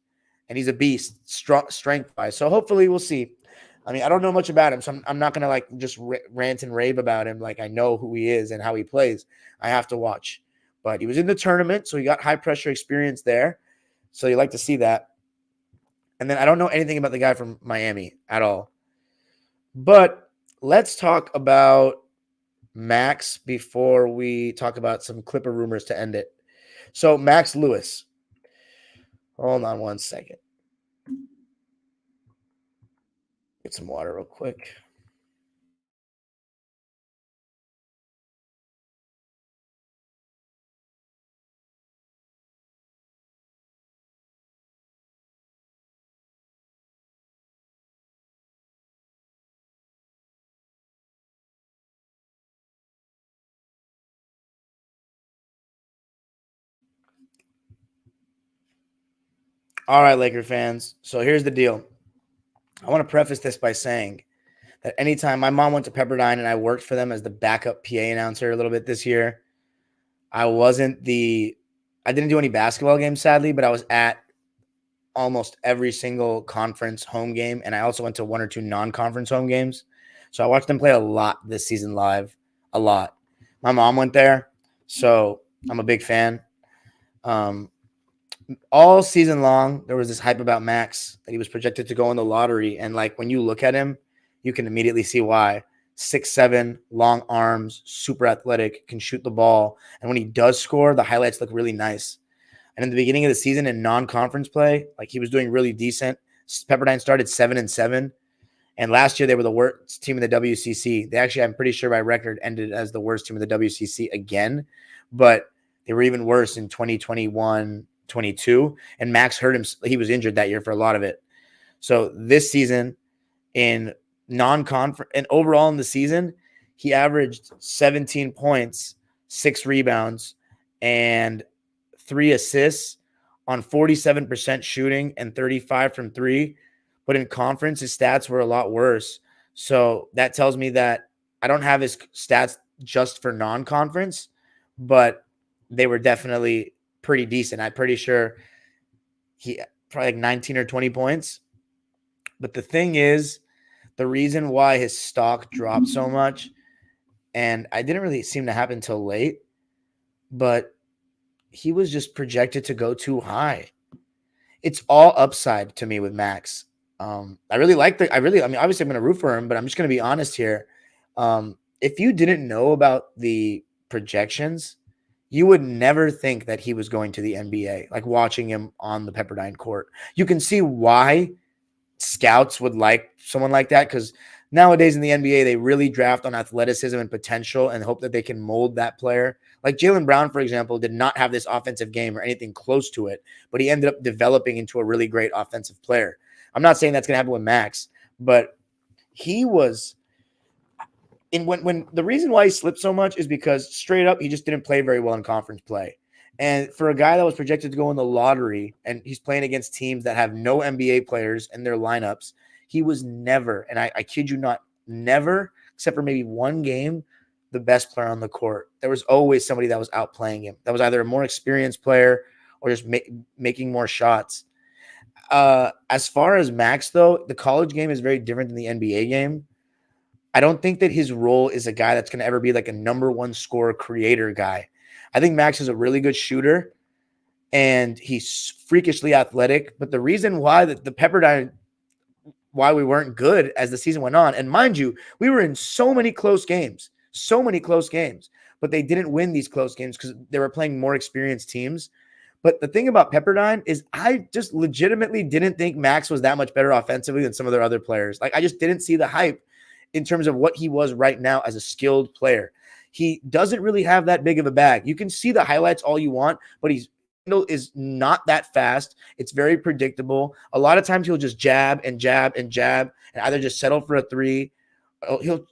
and he's a beast, strength-wise. So hopefully we'll see. I mean, I don't know much about him, so I'm not going to just rant and rave about him like I know who he is and how he plays. I have to watch. But he was in the tournament, so he got high-pressure experience there. So you like to see that. And then I don't know anything about the guy from Miami at all. But let's talk about Max before we talk about some Clipper rumors to end it. So Max Lewis. Hold on one second. Get some water real quick. All right, Laker fans. So here's the deal. I want to preface this by saying that anytime my mom went to Pepperdine and I worked for them as the backup PA announcer a little bit this year, I didn't do any basketball games, sadly, but I was at almost every single conference home game, and I also went to 1 or 2 non-conference home games. So I watched them play a lot this season live, a lot. My mom went there, so I'm a big fan. All season long, there was this hype about Max that he was projected to go in the lottery. And when you look at him, you can immediately see why. 6'7", long arms, super athletic, can shoot the ball. And when he does score, the highlights look really nice. And in the beginning of the season in non-conference play, like he was doing really decent. Pepperdine started 7-7. And last year they were the worst team in the WCC. They actually, I'm pretty sure by record, ended as the worst team in the WCC again. But they were even worse in 2021-22. And Max hurt him. He was injured that year for a lot of it. So this season in non-conference and overall in the season, he averaged 17 points, 6 rebounds, and 3 assists on 47% shooting and 35 from 3. But in conference, his stats were a lot worse. So that tells me that I don't have his stats just for non-conference, but they were definitely pretty decent. I'm pretty sure he probably like 19 or 20 points. But the thing is, the reason why his stock dropped so much, and I didn't really seem to happen until late, but he was just projected to go too high. It's all upside to me with Max. I mean, obviously I'm going to root for him, but I'm just going to be honest here. If you didn't know about the projections, you would never think that he was going to the NBA, like watching him on the Pepperdine court. You can see why scouts would like someone like that, because nowadays in the NBA, they really draft on athleticism and potential and hope that they can mold that player. Like Jaylen Brown, for example, did not have this offensive game or anything close to it, but he ended up developing into a really great offensive player. I'm not saying that's going to happen with Max, but he was when the reason why he slipped so much is because straight up, he just didn't play very well in conference play. And for a guy that was projected to go in the lottery and he's playing against teams that have no NBA players in their lineups, he was never, and I kid you not, never, except for maybe one game, the best player on the court. There was always somebody that was outplaying him. That was either a more experienced player or just making more shots. As far as Max, though, the college game is very different than the NBA game. I don't think that his role is a guy that's going to ever be like a number one scorer creator guy. I think Max is a really good shooter and he's freakishly athletic. But the reason why the Pepperdine, why we weren't good as the season went on, and mind you, we were in so many close games, but they didn't win these close games because they were playing more experienced teams. But the thing about Pepperdine is I just legitimately didn't think Max was that much better offensively than some of their other players. Like I just didn't see the hype in terms of what he was right now as a skilled player. He doesn't really have that big of a bag. You can see the highlights all you want, but his handle is not that fast. It's very predictable. A lot of times he'll just jab and either just settle for a three.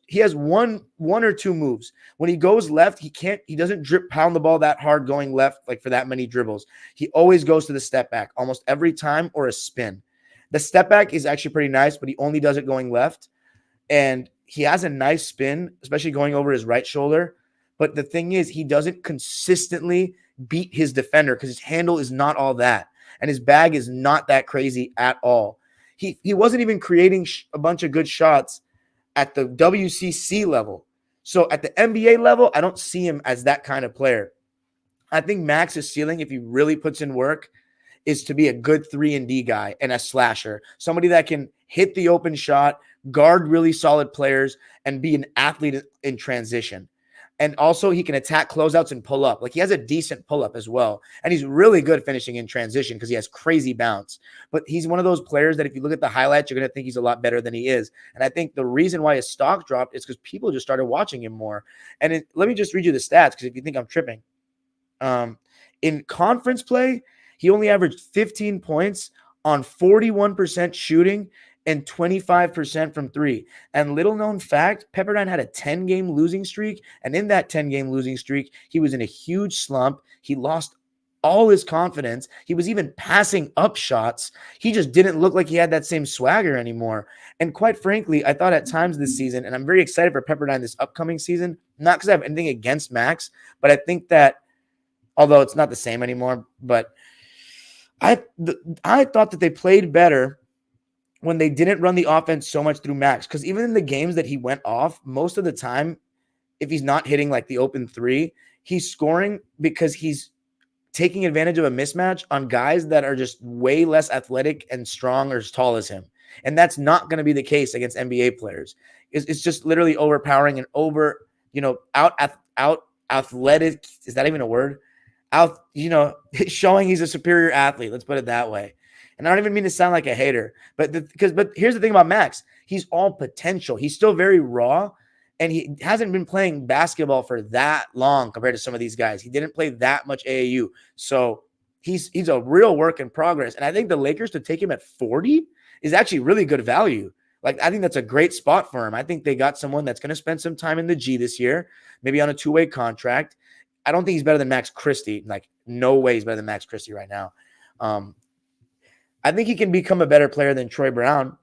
He has one or two moves. When he goes left, he doesn't pound the ball that hard going left, like for that many dribbles. He always goes to the step back almost every time, or a spin. The step back is actually pretty nice, but he only does it going left. And he has a nice spin, especially going over his right shoulder. But the thing is, he doesn't consistently beat his defender because his handle is not all that. And his bag is not that crazy at all. He wasn't even creating a bunch of good shots at the WCC level. So at the NBA level, I don't see him as that kind of player. I think Max's ceiling, if he really puts in work, is to be a good 3-and-D guy and a slasher. Somebody that can hit the open shot, guard really solid players, and be an athlete in transition. And also he can attack closeouts and pull up. Like he has a decent pull up as well. And he's really good finishing in transition because he has crazy bounce. But he's one of those players that if you look at the highlights, you're going to think he's a lot better than he is. And I think the reason why his stock dropped is because people just started watching him more. And let me just read you the stats, because if you think I'm tripping. In conference play, he only averaged 15 points on 41% shooting and 25% from 3. And little known fact, Pepperdine had a 10-game losing streak. And in that 10-game losing streak, he was in a huge slump. He lost all his confidence. He was even passing up shots. He just didn't look like he had that same swagger anymore. And quite frankly, I thought at times this season, and I'm very excited for Pepperdine this upcoming season, not because I have anything against Max, but I think that, although it's not the same anymore, but I thought that they played better when they didn't run the offense so much through Max. Because even in the games that he went off, most of the time, if he's not hitting like the open three, he's scoring because he's taking advantage of a mismatch on guys that are just way less athletic and strong or as tall as him. And that's not going to be the case against NBA players. It's just literally overpowering and out athletic. Is that even a word? out, showing he's a superior athlete. Let's put it that way. And I don't even mean to sound like a hater, but here's the thing about Max. He's all potential. He's still very raw, and he hasn't been playing basketball for that long compared to some of these guys. He didn't play that much AAU. So he's a real work in progress. And I think the Lakers to take him at 40 is actually really good value. Like, I think that's a great spot for him. I think they got someone that's going to spend some time in the G this year, maybe on a 2-way contract. I don't think he's better than Max Christie. Like, no way he's better than Max Christie right now. I think he can become a better player than Troy Brown.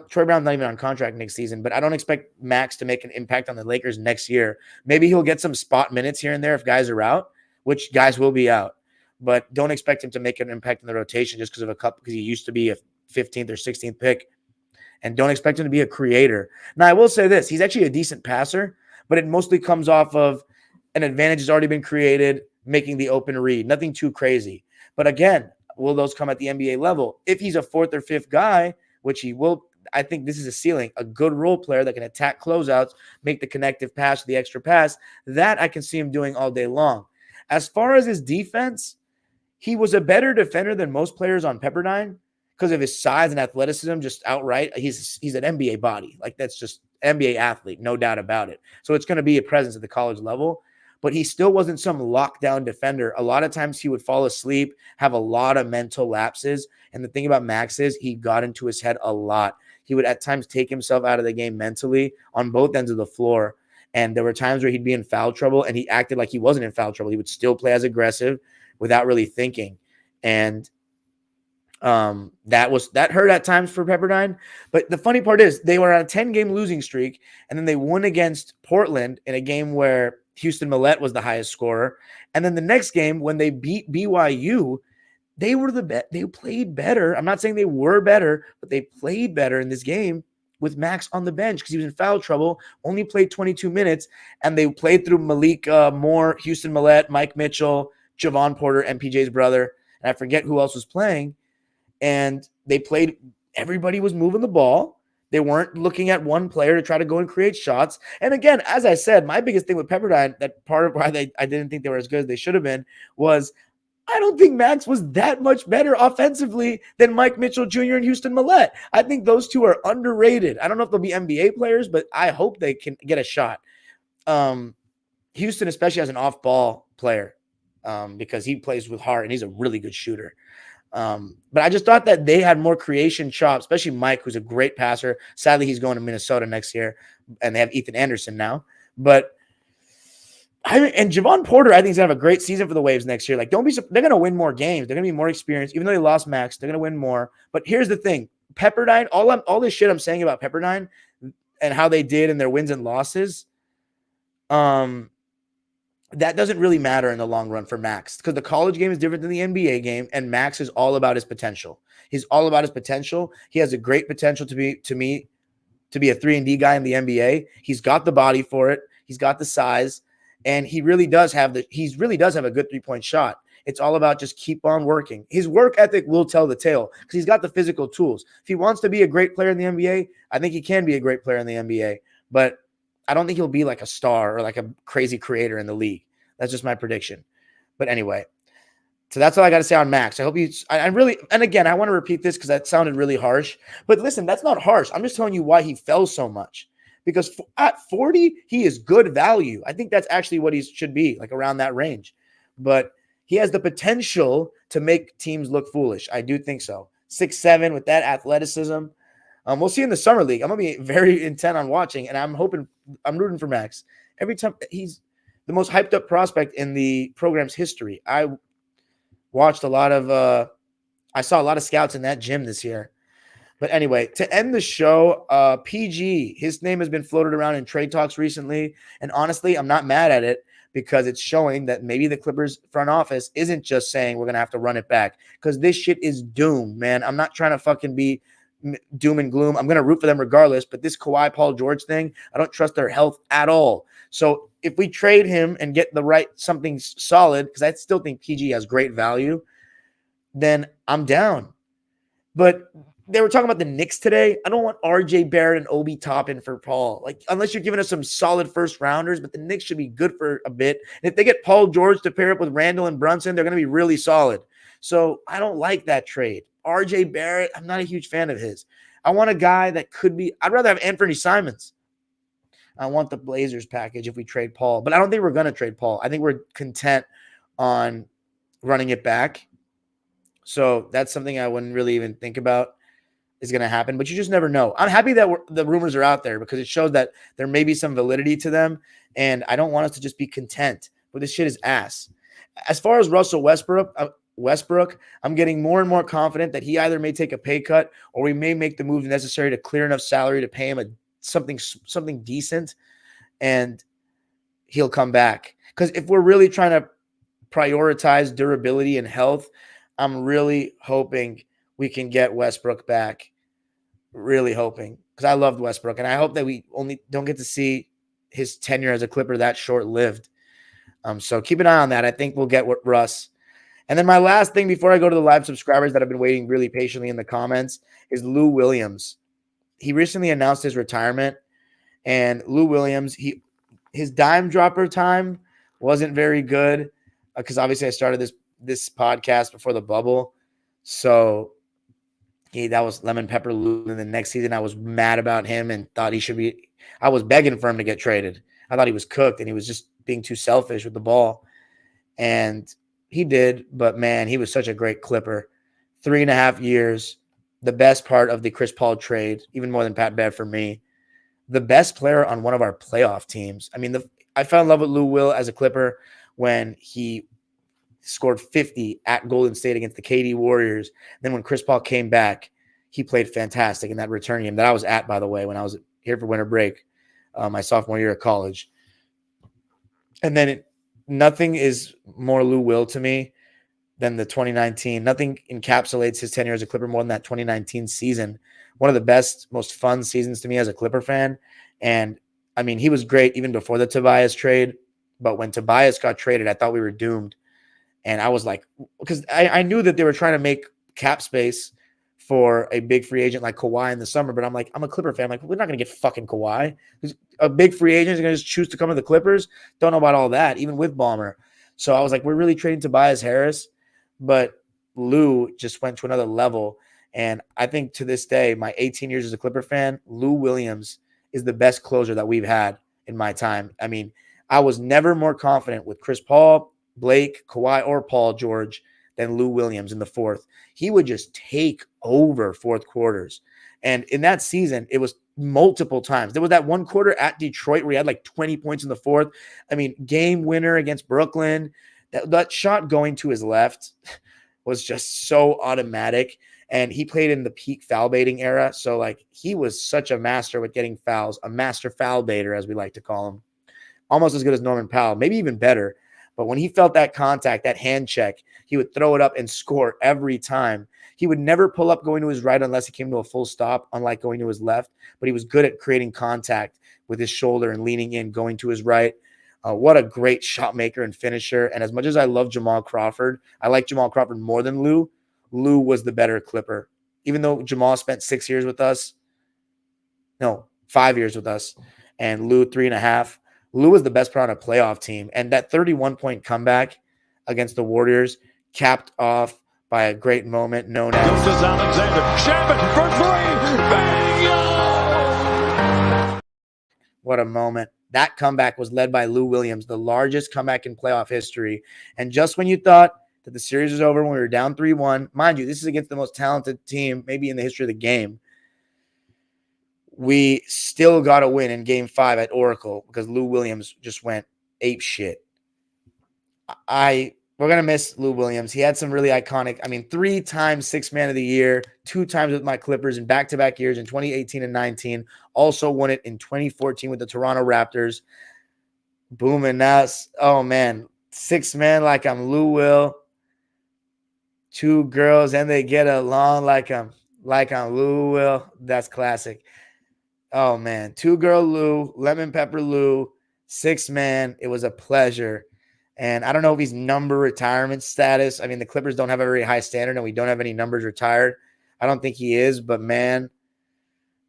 Troy Brown's not even on contract next season, but I don't expect Max to make an impact on the Lakers next year. Maybe he'll get some spot minutes here and there if guys are out, which guys will be out. But don't expect him to make an impact in the rotation just because he used to be a 15th or 16th pick. And don't expect him to be a creator. Now, I will say this. He's actually a decent passer, but it mostly comes off of an advantage has already been created, making the open read. Nothing too crazy. But again, will those come at the NBA level? If he's a 4th or 5th guy, which he will, I think this is a ceiling, a good role player that can attack closeouts, make the connective pass, the extra pass, that I can see him doing all day long. As far as his defense, he was a better defender than most players on Pepperdine because of his size and athleticism, just outright. He's an NBA body. Like, that's just NBA athlete, no doubt about it. So it's going to be a presence at the college level. But he still wasn't some lockdown defender. A lot of times he would fall asleep, have a lot of mental lapses. And the thing about Max is he got into his head a lot. He would at times take himself out of the game mentally on both ends of the floor. And there were times where he'd be in foul trouble and he acted like he wasn't in foul trouble. He would still play as aggressive without really thinking. And that hurt at times for Pepperdine. But the funny part is they were on a 10-game losing streak, and then they won against Portland in a game where Houston Millett was the highest scorer. And then the next game, when they beat BYU, they were they played better. I'm not saying they were better, but they played better in this game with Max on the bench because he was in foul trouble, only played 22 minutes, and they played through Malik Moore, Houston Millett, Mike Mitchell, Javon Porter, MPJ's brother, and I forget who else was playing. And they played, everybody was moving the ball. They weren't looking at one player to try to go and create shots. And again, as I said, my biggest thing with Pepperdine, that part of why I didn't think they were as good as they should have been, was I don't think Max was that much better offensively than Mike Mitchell Jr. and Houston Millett. I think those two are underrated. I don't know if they'll be NBA players, but I hope they can get a shot. Houston especially has an off-ball player because he plays with heart and he's a really good shooter. But I just thought that they had more creation chops, especially Mike, who's a great passer. Sadly, he's going to Minnesota next year, and they have Ethan Anderson now. But and Javon Porter, I think, is going to have a great season for the Waves next year. Like, they're going to win more games. They're going to be more experienced. Even though they lost Max, they're going to win more. But here's the thing. Pepperdine, all this shit I'm saying about Pepperdine and how they did in their wins and losses, that doesn't really matter in the long run for Max because the college game is different than the NBA game, and Max is all about his potential. He's all about his potential. He has a great potential to be a 3-and-D guy in the NBA. He's got the body for it. He's got the size, and he really does have a good 3-point shot. It's all about just keep on working. His work ethic will tell the tale because he's got the physical tools. If he wants to be a great player in the NBA, I think he can be a great player in the NBA, but I don't think he'll be like a star or like a crazy creator in the league. That's just my prediction. But anyway, so that's all I got to say on Max. I hope and again, I want to repeat this because that sounded really harsh. But listen, that's not harsh. I'm just telling you why he fell so much. Because at 40, he is good value. I think that's actually what he should be, like around that range. But he has the potential to make teams look foolish. I do think so. 6'7" with that athleticism. We'll see in the summer league. I'm going to be very intent on watching, and I'm rooting for Max. Every time he's the most hyped up prospect in the program's history. I watched I saw a lot of scouts in that gym this year. But anyway, to end the show, PG, his name has been floated around in trade talks recently. And honestly, I'm not mad at it because it's showing that maybe the Clippers front office isn't just saying we're going to have to run it back because this shit is doomed, man. I'm not trying to fucking be doom and gloom. I'm going to root for them regardless. But this Kawhi Paul George thing, I don't trust their health at all. So if we trade him and get something solid, because I still think PG has great value, then I'm down. But they were talking about the Knicks today. I don't want RJ Barrett and Obi Toppin for Paul. Like, unless you're giving us some solid first rounders, but the Knicks should be good for a bit. And if they get Paul George to pair up with Randall and Brunson, they're going to be really solid. So I don't like that trade. RJ Barrett, I'm not a huge fan of his. I want a guy that could be, I'd rather have Anthony Simons. I want the Blazers package if we trade Paul, but I don't think we're going to trade Paul. I think we're content on running it back. So that's something I wouldn't really even think about is going to happen, but you just never know. I'm happy that the rumors are out there because it shows that there may be some validity to them, and I don't want us to just be content, but this shit is ass. As far as Russell Westbrook, I'm getting more and more confident that he either may take a pay cut or we may make the move necessary to clear enough salary to pay him something decent, and he'll come back. Because if we're really trying to prioritize durability and health, I'm really hoping we can get Westbrook back. Really hoping, because I loved Westbrook, and I hope that we only don't get to see his tenure as a Clipper that short-lived. So keep an eye on that. I think we'll get Russ. And then my last thing before I go to the live subscribers that have been waiting really patiently in the comments is Lou Williams. He recently announced his retirement, and Lou Williams, his dime dropper time wasn't very good because obviously I started this podcast before the bubble. So that was Lemon Pepper Lou. And the next season I was mad about him and thought I was begging for him to get traded. I thought he was cooked and he was just being too selfish with the ball. And he did, but man, he was such a great Clipper. 3.5 years, the best part of the Chris Paul trade, even more than Pat Bev for me. The best player on one of our playoff teams. I mean, I fell in love with Lou Will as a Clipper when he scored 50 at Golden State against the KD Warriors. Then when Chris Paul came back, he played fantastic in that return game that I was at, by the way, when I was here for winter break, my sophomore year of college. And then nothing is more Lou Will to me than the 2019. Nothing encapsulates his tenure as a Clipper more than that 2019 season. One of the best, most fun seasons to me as a Clipper fan. And, I mean, he was great even before the Tobias trade. But when Tobias got traded, I thought we were doomed. And I was like, because I knew that they were trying to make cap space for a big free agent like Kawhi in the summer. But I'm like, I'm a Clipper fan. I'm like, we're not going to get fucking Kawhi. A big free agent is going to just choose to come to the Clippers. Don't know about all that, even with Ballmer. So I was like, we're really trading Tobias Harris. But Lou just went to another level. And I think to this day, my 18 years as a Clipper fan, Lou Williams is the best closer that we've had in my time. I mean, I was never more confident with Chris Paul, Blake, Kawhi, or Paul George than Lou Williams in the fourth. He would just take over fourth quarters. And in that season, it was multiple times. There was that one quarter at Detroit where he had like 20 points in the fourth. I mean, game winner against Brooklyn. That shot going to his left was just so automatic. And he played in the peak foul baiting era. So, like, he was such a master with getting fouls, a master foul baiter, as we like to call him. Almost as good as Norman Powell, maybe even better. But when he felt that contact, that hand check, he would throw it up and score every time. He would never pull up going to his right unless he came to a full stop, unlike going to his left. But he was good at creating contact with his shoulder and leaning in, going to his right. What a great shot maker and finisher. And as much as I love Jamal Crawford, I like Jamal Crawford more than Lou. Lou was the better Clipper. Even though Jamal spent 5 years with us, and Lou 3.5. Lou was the best player on a playoff team. And that 31-point comeback against the Warriors capped off by a great moment known as Alexander. Shabbat for three. Bingo! What a moment. That comeback was led by Lou Williams, the largest comeback in playoff history. And just when you thought that the series was over when we were down 3-1, mind you, this is against the most talented team maybe in the history of the game, we still got a win in Game 5 at Oracle because Lou Williams just went ape shit. We're going to miss Lou Williams. He had some really iconic, 3-time Sixth Man of the Year, 2 times with my Clippers in back-to-back years in 2018 and 19. Also won it in 2014 with the Toronto Raptors. Boom, and now, oh man, 6 man like I'm Lou Will. 2 girls and they get along like I'm Lou Will. That's classic. Oh man, 2-girl Lou, lemon pepper Lou, 6 man. It was a pleasure. And I don't know if he's number retirement status. I mean, the Clippers don't have a very high standard and we don't have any numbers retired. I don't think he is, but man,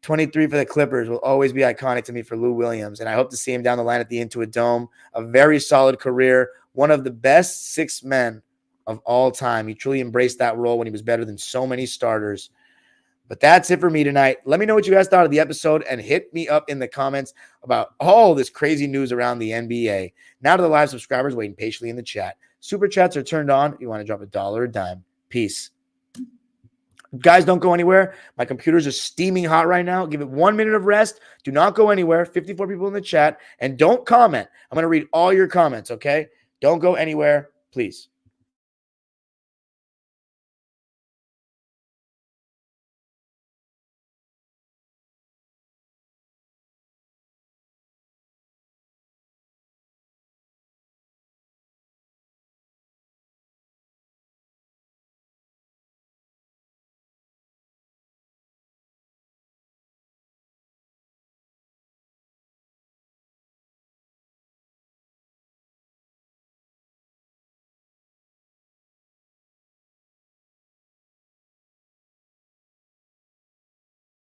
23 for the Clippers will always be iconic to me for Lou Williams, and I hope to see him down the line at the Intuit Dome. A very solid career, one of the best 6 men of all time. He truly embraced that role when he was better than so many starters. But that's it for me tonight. Let me know what you guys thought of the episode and hit me up in the comments about all this crazy news around the NBA. Now to the live subscribers waiting patiently in the chat. Super chats are turned on if you want to drop $1 or a dime. Peace. Guys, don't go anywhere. My computer's just steaming hot right now. Give it 1 minute of rest. Do not go anywhere. 54 people in the chat. And don't comment. I'm going to read all your comments, okay? Don't go anywhere, please.